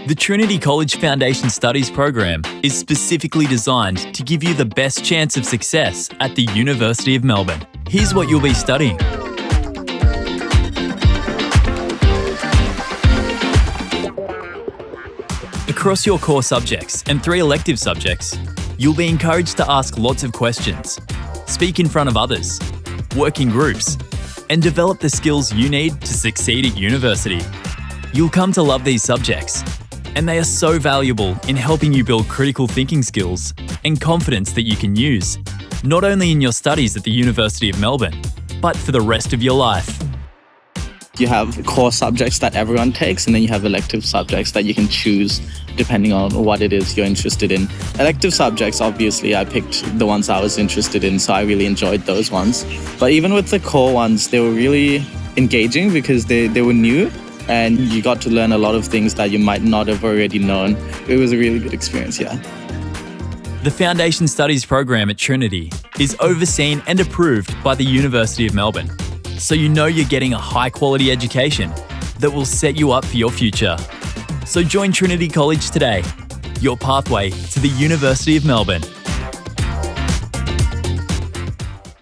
The Trinity College Foundation Studies program is specifically designed to give you the best chance of success at the University of Melbourne. Here's what you'll be studying. Across your core subjects and 3 elective subjects, you'll be encouraged to ask lots of questions, speak in front of others, work in groups, and develop the skills you need to succeed at university. You'll come to love these subjects, and they are so valuable in helping you build critical thinking skills and confidence that you can use, not only in your studies at the University of Melbourne, but for the rest of your life. You have core subjects that everyone takes, and then you have elective subjects that you can choose depending on what it is you're interested in. Elective subjects, obviously, I picked the ones I was interested in, so I really enjoyed those ones. But even with the core ones, they were really engaging because they were new, and you got to learn a lot of things that you might not have already known. It was a really good experience, yeah. The Foundation Studies program at Trinity is overseen and approved by the University of Melbourne, so you know you're getting a high-quality education that will set you up for your future. So join Trinity College today, your pathway to the University of Melbourne.